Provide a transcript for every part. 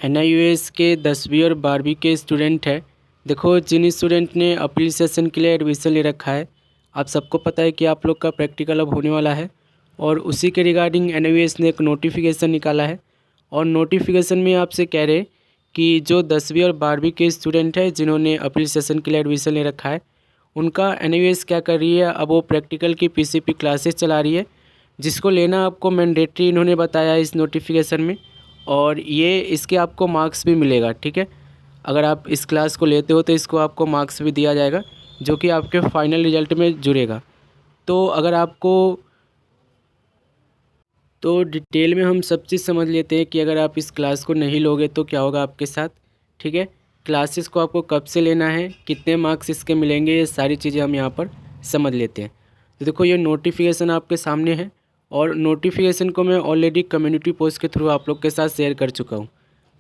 NIUS के 10वीं और 12वीं के स्टूडेंट है। देखो, जिन स्टूडेंट ने अपील सेशन के लिए एडमिशन ले रखा है, आप सबको पता है कि आप लोग का प्रैक्टिकल अब होने वाला है और उसी के रिगार्डिंग NIUS ने एक नोटिफिकेशन निकाला है। और नोटिफिकेशन में आपसे कह रहे कि जो 10वीं और 12वीं के स्टूडेंट है जिन्होंने अपील सेशन के लिए एडमिशन ले रखा है, उनका NIUS क्या कर रही है, अब वो प्रैक्टिकल की PCP क्लासेस चला रही है, जिसको लेना आपको मैंडेटरी इन्होंने बताया इस नोटिफिकेशन में। और ये इसके आपको मार्क्स भी मिलेगा, ठीक है। अगर आप इस क्लास को लेते हो तो इसको आपको मार्क्स भी दिया जाएगा, जो कि आपके फाइनल रिजल्ट में जुड़ेगा। तो अगर आपको तो डिटेल में हम सब चीज़ समझ लेते हैं कि अगर आप इस क्लास को नहीं लोगे तो क्या होगा आपके साथ, ठीक है। क्लासेस को आपको कब से लेना है, कितने मार्क्स इसके मिलेंगे, ये सारी चीज़ें हम यहाँ पर समझ लेते हैं। तो देखो, ये नोटिफिकेशन आपके सामने है और नोटिफिकेशन को मैं ऑलरेडी कम्युनिटी पोस्ट के थ्रू आप लोग के साथ शेयर कर चुका हूँ।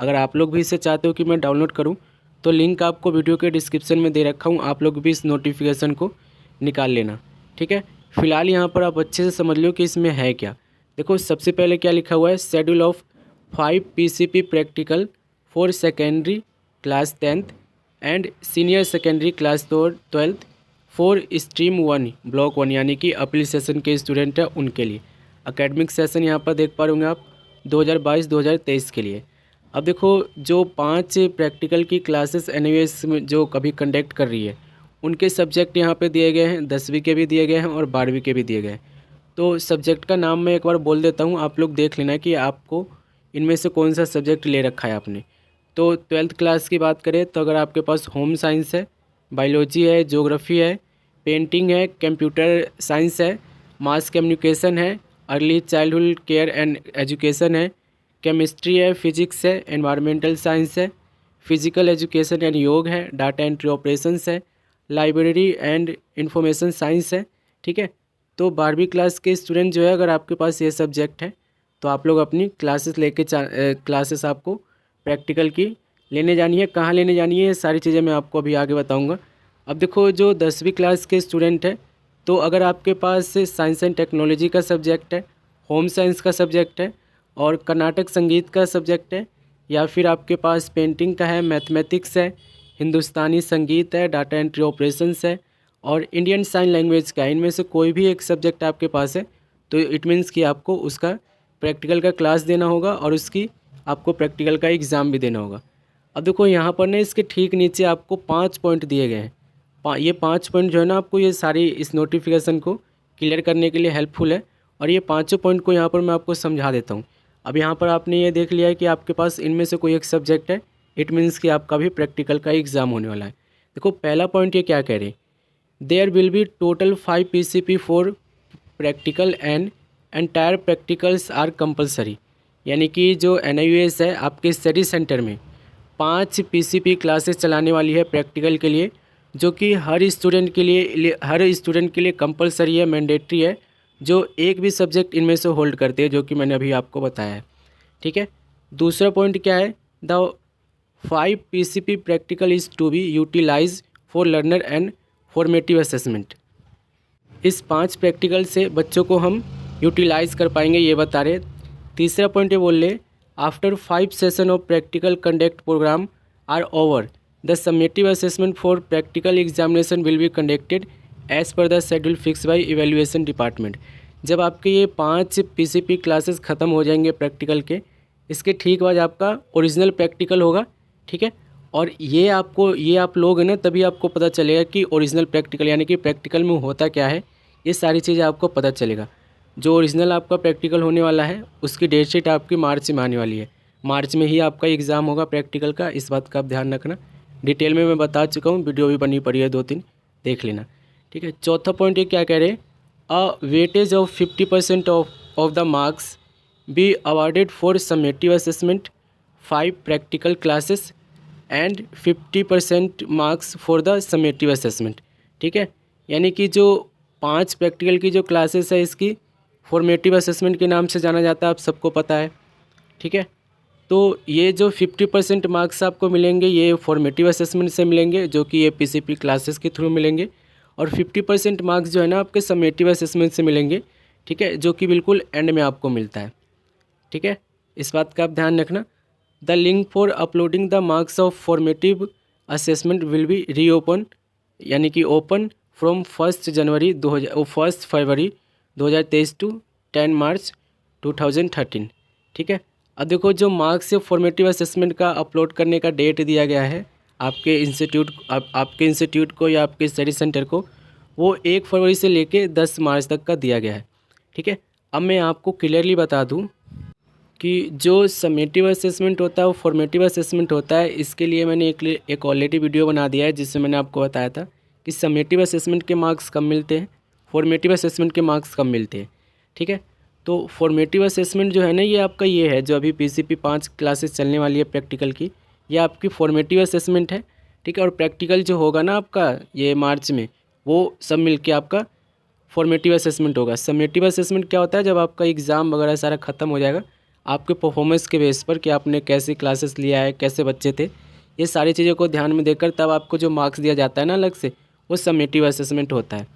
अगर आप लोग भी इसे चाहते हो कि मैं डाउनलोड करूँ तो लिंक आपको वीडियो के डिस्क्रिप्शन में दे रखा हूँ, आप लोग भी इस नोटिफिकेशन को निकाल लेना, ठीक है। फिलहाल यहाँ पर आप अच्छे से समझ लो कि इसमें है क्या। देखो, सबसे पहले क्या लिखा हुआ है, schedule of 5 PCP practical for secondary class 10th and senior secondary class 12th for stream 1 block 1, यानी कि अपील सेशन के स्टूडेंट है उनके लिए। एकेडमिक सेशन यहाँ पर देख पा रहे होंगे आप 2022-2023 के लिए। अब देखो, जो 5 प्रैक्टिकल की क्लासेस NIUS में जो कभी कंडक्ट कर रही है, उनके सब्जेक्ट यहाँ पे दिए गए हैं, 10वीं के भी दिए गए हैं और 12वीं के भी दिए गए हैं। तो सब्जेक्ट का नाम मैं एक बार बोल देता हूँ, आप लोग देख लेना कि आपको इनमें से कौन सा सब्जेक्ट ले रखा है आपने। तो 12th क्लास की बात करें तो अगर आपके पास होम साइंस है, बायोलॉजी है, ज्योग्राफी है, पेंटिंग है, कंप्यूटर साइंस है, मास कम्युनिकेशन है, early childhood care and education है, केमिस्ट्री है, फिजिक्स है, एनवायरमेंटल साइंस है, फिजिकल एजुकेशन एंड योग है, डाटा एंट्री ऑपरेशंस है, लाइब्रेरी एंड इंफॉर्मेशन साइंस है, ठीक है। तो 12वीं क्लास के स्टूडेंट जो है, अगर आपके पास ये सब्जेक्ट है तो आप लोग अपनी क्लासेस लेके क्लासेस आपको प्रैक्टिकल की लेने जानी है। कहाँ लेने जानी है, ये सारी चीज़ें मैं आपको अभी आगे बताऊंगा। अब देखो, जो 10वीं क्लास के स्टूडेंट है, तो अगर आपके पास साइंस एंड टेक्नोलॉजी का सब्जेक्ट है, होम साइंस का सब्जेक्ट है और कर्नाटक संगीत का सब्जेक्ट है, या फिर आपके पास पेंटिंग का है, मैथमेटिक्स है, हिंदुस्तानी संगीत है, डाटा एंट्री ऑपरेशंस है और इंडियन साइन लैंग्वेज का, इनमें से कोई भी एक सब्जेक्ट आपके पास है, तो इट मीन्स कि आपको उसका प्रैक्टिकल का क्लास देना होगा और उसकी आपको प्रैक्टिकल का एग्ज़ाम भी देना होगा। अब देखो, यहाँ पर ना इसके ठीक नीचे आपको 5 पॉइंट दिए गए हैं। ये 5 पॉइंट जो है ना, आपको ये सारी इस नोटिफिकेशन को क्लियर करने के लिए हेल्पफुल है। और ये 5 पॉइंट को यहाँ पर मैं आपको समझा देता हूँ। अब यहाँ पर आपने ये देख लिया है कि आपके पास इनमें से कोई एक सब्जेक्ट है, इट मीन्स कि आपका भी प्रैक्टिकल का एग्ज़ाम होने वाला है। देखो, पहला पॉइंट ये क्या कह रहे हैं, there will be total 5 PCP for practical and entire practicals are compulsory. यानी कि जो NIUS है आपके स्टडी सेंटर में 5 PCP क्लासेस चलाने वाली है प्रैक्टिकल के लिए, जो कि हर स्टूडेंट के लिए कंपलसरी है, मैंडेटरी है, जो एक भी सब्जेक्ट इनमें से होल्ड करते हैं, जो कि मैंने अभी आपको बताया है, ठीक है। दूसरा पॉइंट क्या है, the 5 PCP practical is to be utilize for learner and formative assessment. इस 5 प्रैक्टिकल से बच्चों को हम यूटिलाइज कर पाएंगे, ये बता रहे। तीसरा पॉइंट ये बोल रहे, after 5 session of practical conduct programme are over the summative assessment for practical examination will be conducted as per the schedule fix by evaluation department. जब आपके ये 5 PCP क्लासेस ख़त्म हो जाएंगे प्रैक्टिकल के, इसके ठीक बाद आपका ओरिजिनल प्रैक्टिकल होगा, ठीक है। और ये आप लोग हैं ना, तभी आपको पता चलेगा कि ओरिजिनल प्रैक्टिकल यानी कि प्रैक्टिकल में होता क्या है, ये सारी चीज़ें आपको पता चलेगा। जो ओरिजिनल आपका प्रैक्टिकल होने वाला है उसकी डेट शीट आपकी मार्च में आने वाली है, मार्च में ही आपका एग्ज़ाम होगा प्रैक्टिकल का, इस बात का आप ध्यान रखना। डिटेल में मैं बता चुका हूँ, वीडियो भी बनी पड़ी है 2-3, देख लेना, ठीक है। चौथा पॉइंट ये क्या कह रहे हैं, अ weightage of 50% of the marks be awarded for summative assessment 5 practical classes and 50% marks for the summative assessment, ठीक है। यानी कि जो 5 प्रैक्टिकल की जो क्लासेस है, इसकी फॉर्मेटिव असेसमेंट के नाम से जाना जाता है, आप सबको पता है, ठीक है। तो ये जो 50% मार्क्स आपको मिलेंगे, ये फॉर्मेटिव असेसमेंट से मिलेंगे, जो कि ये PCP क्लासेस के थ्रू मिलेंगे। और 50% मार्क्स जो है ना, आपके समेटिव असेसमेंट से मिलेंगे, ठीक है, जो कि बिल्कुल एंड में आपको मिलता है, ठीक है। इस बात का आप ध्यान रखना। The link for uploading the marks of formative assessment will be reopen, यानी कि ओपन फ्रॉम 1 फरवरी 2023 टू 10 मार्च 2013। ठीक है। अब देखो जो मार्क्स से फॉर्मेटिव असेसमेंट का अपलोड करने का डेट दिया गया है आपके इंस्टीट्यूट को या आपके स्टडी सेंटर को, वो 1 फरवरी से लेके 10 मार्च तक का दिया गया है। ठीक है। अब मैं आपको क्लियरली बता दूं कि जो समेटिव असेसमेंट होता है वो फॉर्मेटिव असेसमेंट होता है। इसके लिए मैंने एक ऑलरेडी वीडियो बना दिया है जिसमें मैंने आपको बताया था कि समेटिव असेसमेंट के मार्क्स कम मिलते हैं, फॉर्मेटिव असेसमेंट के मार्क्स कम मिलते हैं। ठीक है। तो फॉर्मेटिव असेसमेंट जो है ना, ये आपका ये है जो अभी PCP 5 क्लासेस चलने वाली है प्रैक्टिकल की, ये आपकी फॉर्मेटिव असेसमेंट है। ठीक है। और प्रैक्टिकल जो होगा ना आपका ये मार्च में, वो सब मिल के आपका फॉर्मेटिव असेसमेंट होगा। समेटिव असेसमेंट क्या होता है, जब आपका एग्ज़ाम वगैरह सारा ख़त्म हो जाएगा, आपके परफॉर्मेंस के बेस पर कि आपने कैसे क्लासेस लिया है, कैसे बच्चे थे, ये सारी चीज़ों को ध्यान में देकर तब आपको जो मार्क्स दिया जाता है ना अलग से, वो समेटिव असेसमेंट होता है।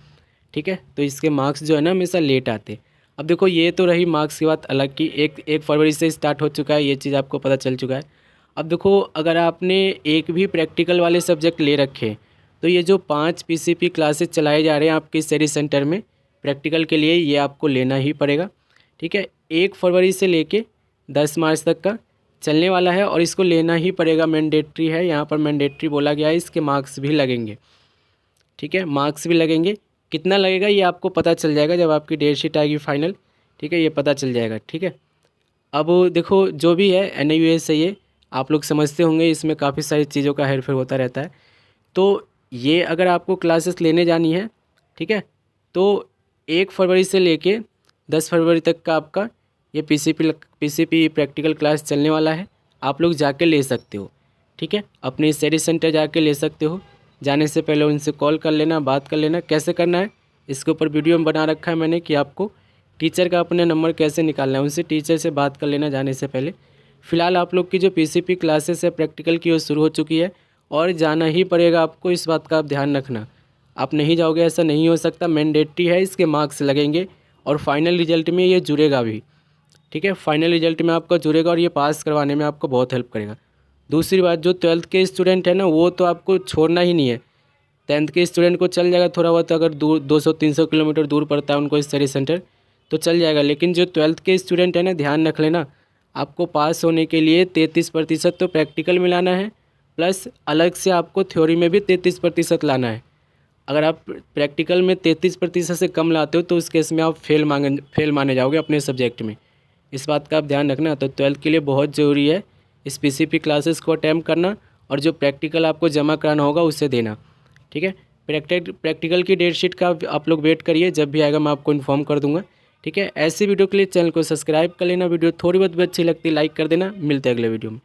ठीक है। तो इसके मार्क्स जो है ना हमेशा लेट आते। अब देखो ये तो रही मार्क्स की बात अलग की, 1 फरवरी से स्टार्ट हो चुका है, ये चीज़ आपको पता चल चुका है। अब देखो अगर आपने एक भी प्रैक्टिकल वाले सब्जेक्ट ले रखे तो ये जो 5 PCP क्लासेस चलाए जा रहे हैं आपके स्टडी सेंटर में प्रैक्टिकल के लिए, ये आपको लेना ही पड़ेगा। ठीक है। 1 फरवरी से लेके 10 मार्च तक का चलने वाला है और इसको लेना ही पड़ेगा, मैंडेटरी है। यहाँ पर मैंडेटरी बोला गया है, इसके मार्क्स भी लगेंगे। ठीक है। मार्क्स भी लगेंगे, कितना लगेगा ये आपको पता चल जाएगा जब आपकी डेट शीट आएगी फाइनल। ठीक है। ये पता चल जाएगा। ठीक है। अब देखो जो भी है NIUS से ये आप लोग समझते होंगे, इसमें काफ़ी सारी चीज़ों का हेरफेर होता रहता है। तो ये अगर आपको क्लासेस लेने जानी है, ठीक है, तो 1 फरवरी से लेके 10 फरवरी तक का आपका ये PCP प्रैक्टिकल क्लास चलने वाला है। आप लोग जाके ले सकते हो। ठीक है। अपने स्टडी सेंटर जाके ले सकते हो। जाने से पहले उनसे कॉल कर लेना, बात कर लेना। कैसे करना है इसके ऊपर वीडियो में बना रखा है मैंने कि आपको टीचर का अपने नंबर कैसे निकालना है, उनसे टीचर से बात कर लेना जाने से पहले। फ़िलहाल आप लोग की जो PCP क्लासेस है प्रैक्टिकल की वो शुरू हो चुकी है और जाना ही पड़ेगा आपको, इस बात का आप ध्यान रखना। आप नहीं जाओगे ऐसा नहीं हो सकता, मैंडेटरी है, इसके मार्क्स लगेंगे और फाइनल रिजल्ट में ये जुड़ेगा भी। ठीक है। फाइनल रिजल्ट में आपका जुड़ेगा और ये पास करवाने में आपको बहुत हेल्प करेगा। दूसरी बात, जो 12th के स्टूडेंट है ना, वो तो आपको छोड़ना ही नहीं है। 10th के स्टूडेंट को चल जाएगा थोड़ा बहुत, अगर दूर 200-300 किलोमीटर दूर पड़ता है उनको स्टडी सेंटर तो चल जाएगा। लेकिन जो 12th के स्टूडेंट है ना, ध्यान रख लेना, आपको पास होने के लिए 33% तो प्रैक्टिकल में लाना है, प्लस अलग से आपको थ्योरी में भी 33% लाना है। अगर आप प्रैक्टिकल में 33% से कम लाते हो तो उस केस में आप फेल माने जाओगे अपने सब्जेक्ट में। इस बात का आप ध्यान रखना। तो 12th के लिए बहुत ज़रूरी है इस PCP क्लासेस को अटैम्प्ट करना और जो प्रैक्टिकल आपको जमा कराना होगा उसे देना। ठीक है। प्रैक्टिकल की डेट शीट का आप लोग वेट करिए, जब भी आएगा मैं आपको इन्फॉर्म कर दूंगा। ठीक है। ऐसी वीडियो के लिए चैनल को सब्सक्राइब कर लेना। वीडियो थोड़ी बहुत भी अच्छी लगती है लाइक कर देना। मिलते हैं अगले वीडियो में।